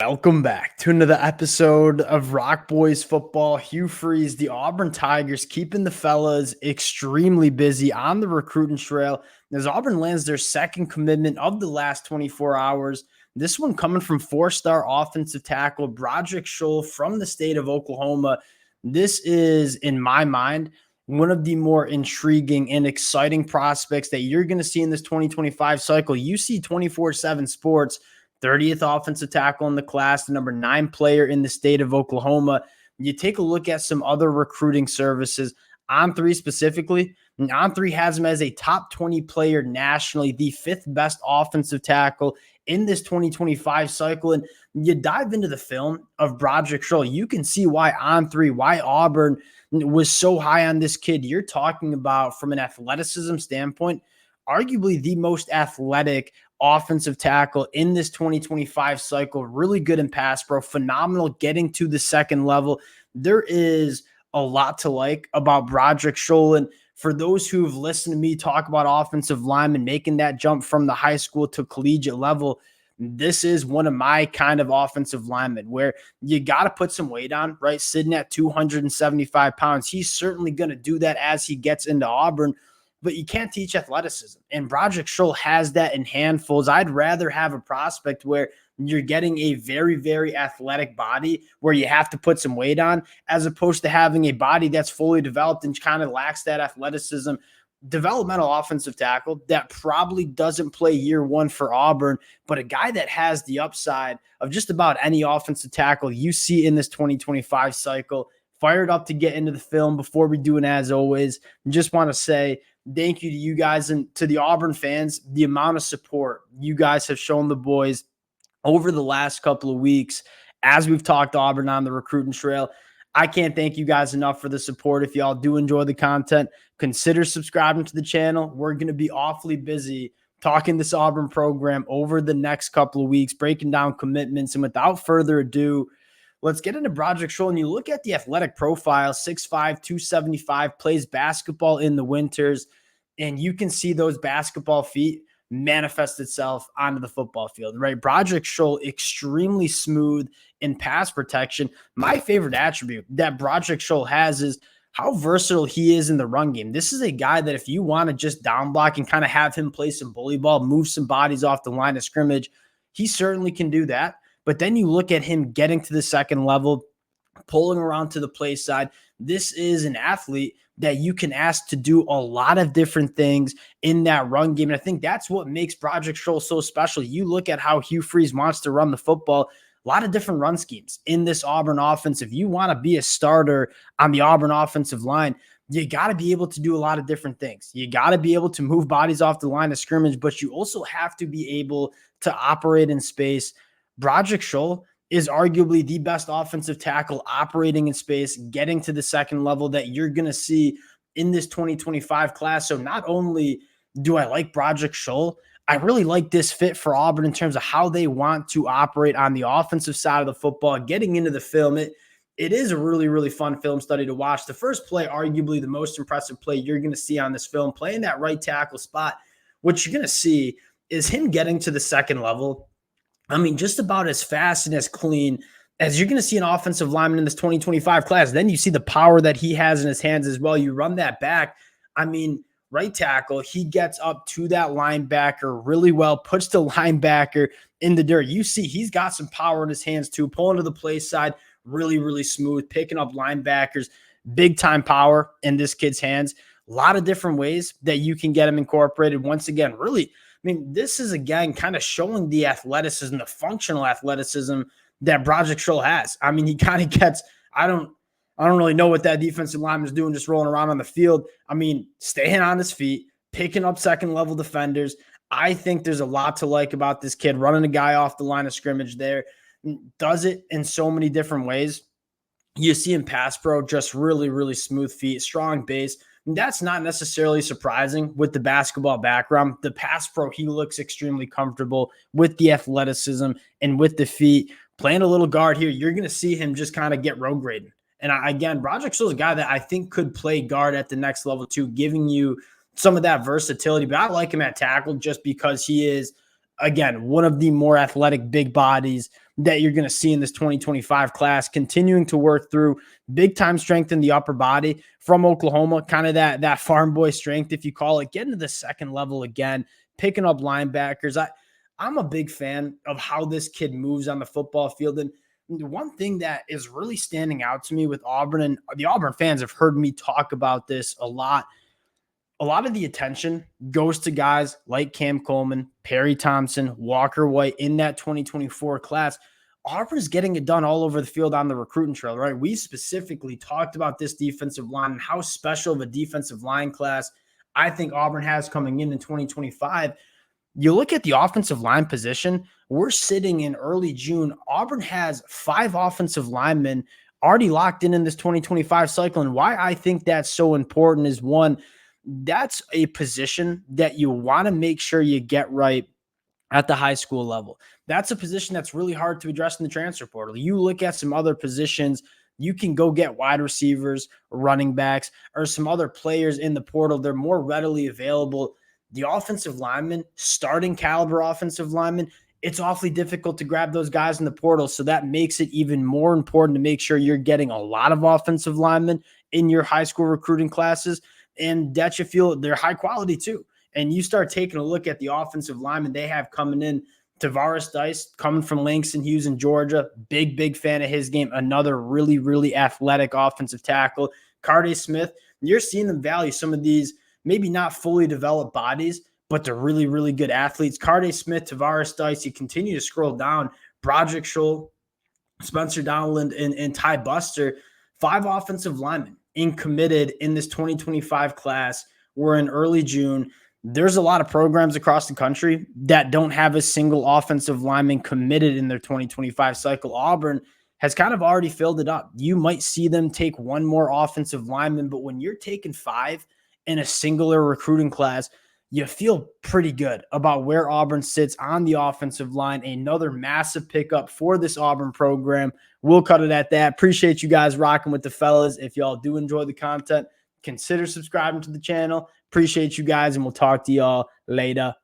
Welcome back to another episode of Rock Boys Football. Hugh Freeze, the Auburn Tigers, keeping the fellas extremely busy on the recruiting trail as Auburn lands their second commitment of the last 24 hours. This one coming from four-star offensive tackle Brodrick Sholl from the state of Oklahoma. This is, in my mind, one of the more intriguing and exciting prospects that you're going to see in this 2025 cycle. You see 24/7 Sports 30th offensive tackle in the class, the number 9 player in the state of Oklahoma. You take a look at some other recruiting services, On3 specifically, and On3 has him as a top 20 player nationally, the 5th best offensive tackle in this 2025 cycle. And you dive into the film of Brodrick Sholl, you can see why On3, why Auburn was so high on this kid. You're talking about, from an athleticism standpoint, arguably the most athletic offensive tackle in this 2025 cycle. Really good in pass pro, phenomenal getting to the second level. There is a lot to like about Brodrick Sholl. And for those who've listened to me talk about offensive linemen making that jump from the high school to collegiate level, this is one of my kind of offensive linemen where you got to put some weight on, right? Sitting at 275 pounds. He's certainly going to do that as he gets into Auburn, but you can't teach athleticism. And Brodrick Sholl has that in handfuls. I'd rather have a prospect where you're getting a very, very athletic body where you have to put some weight on, as opposed to having a body that's fully developed and kind of lacks that athleticism. Developmental offensive tackle that probably doesn't play year one for Auburn, but a guy that has the upside of just about any offensive tackle you see in this 2025 cycle. Fired up to get into the film. Before we do, and as always, just want to say thank you to you guys and to the Auburn fans. The amount of support you guys have shown the boys over the last couple of weeks as we've talked Auburn on the recruiting trail. I can't thank you guys enough for the support. If y'all do enjoy the content, consider subscribing to the channel. We're going to be awfully busy talking this Auburn program over the next couple of weeks, breaking down commitments. And without further ado, let's get into Brodrick Sholl. And you look at the athletic profile, 6'5", 275, plays basketball in the winters, and you can see those basketball feet manifest itself onto the football field, right? Brodrick Sholl, extremely smooth in pass protection. My favorite attribute that Brodrick Sholl has is how versatile he is in the run game. This is a guy that if you want to just down block and kind of have him play some bully ball, move some bodies off the line of scrimmage, he certainly can do that. But then you look at him getting to the second level, pulling around to the play side. This is an athlete that you can ask to do a lot of different things in that run game. And I think that's what makes Brodrick Sholl so special. You look at how Hugh Freeze wants to run the football, a lot of different run schemes in this Auburn offense. If you want to be a starter on the Auburn offensive line, you got to be able to do a lot of different things. You got to be able to move bodies off the line of scrimmage, but you also have to be able to operate in space. Brodrick Sholl is arguably the best offensive tackle operating in space, getting to the second level that you're going to see in this 2025 class. So not only do I like Brodrick Sholl, I really like this fit for Auburn in terms of how they want to operate on the offensive side of the football. Getting into the film, it is a really, really fun film study to watch. The first play, arguably the most impressive play you're going to see on this film, playing that right tackle spot. What you're going to see is him getting to the second level. I mean, just about as fast and as clean as you're going to see an offensive lineman in this 2025 class. Then you see the power that he has in his hands as well. You run that back. I mean, right tackle, he gets up to that linebacker really well, puts the linebacker in the dirt. You see he's got some power in his hands too, pulling to the play side, really, really smooth, picking up linebackers, big time power in this kid's hands. A lot of different ways that you can get him incorporated. Once again, really, I mean, this is, again, kind of showing the athleticism, the functional athleticism that Brodrick Sholl has. I mean, he kind of gets, I don't really know what that defensive lineman is doing, just rolling around on the field. I mean, staying on his feet, picking up second-level defenders. I think there's a lot to like about this kid, running a guy off the line of scrimmage there. Does it in so many different ways. You see him pass pro, just really, really smooth feet, strong base. That's not necessarily surprising with the basketball background. The pass pro, he looks extremely comfortable with the athleticism and with the feet. Playing a little guard here, you're going to see him just kind of get road grading. And again, Brodrick Sholl is a guy that I think could play guard at the next level too, giving you some of that versatility. But I like him at tackle just because he is, again, one of the more athletic big bodies that you're going to see in this 2025 class, continuing to work through big time strength in the upper body from Oklahoma, kind of that farm boy strength, if you call it, getting to the second level again, picking up linebackers. I'm a big fan of how this kid moves on the football field. And one thing that is really standing out to me with Auburn, and the Auburn fans have heard me talk about this a lot of the attention goes to guys like Cam Coleman, Perry Thompson, Walker White in that 2024 class. Auburn's getting it done all over the field on the recruiting trail, right? We specifically talked about this defensive line and how special of a defensive line class I think Auburn has coming in 2025. You look at the offensive line position, we're sitting in early June. Auburn has 5 offensive linemen already locked in this 2025 cycle. And why I think that's so important is, one, that's a position that you want to make sure you get right at the high school level. That's a position that's really hard to address in the transfer portal. You look at some other positions, you can go get wide receivers, running backs, or some other players in the portal. They're more readily available. The offensive linemen, starting caliber offensive linemen, it's awfully difficult to grab those guys in the portal. So that makes it even more important to make sure you're getting a lot of offensive linemen in your high school recruiting classes, and that you feel they're high quality too. And you start taking a look at the offensive linemen they have coming in. Tavares Dice coming from Langston Hughes in Georgia. Big fan of his game. Another really athletic offensive tackle. Carday Smith. You're seeing them value some of these maybe not fully developed bodies, but they're really good athletes. Carday Smith, Tavares Dice. You continue to scroll down. Brodrick Sholl, Spencer Dowland, and Ty Buster. 5 offensive linemen committed in this 2025 class. We're in early June. There's a lot of programs across the country that don't have a single offensive lineman committed in their 2025 cycle. Auburn has kind of already filled it up. You might see them take one more offensive lineman, but when you're taking 5 in a singular recruiting class, you feel pretty good about where Auburn sits on the offensive line. Another massive pickup for this Auburn program. We'll cut it at that. Appreciate you guys rocking with the fellas. If y'all do enjoy the content, consider subscribing to the channel. Appreciate you guys, and we'll talk to y'all later.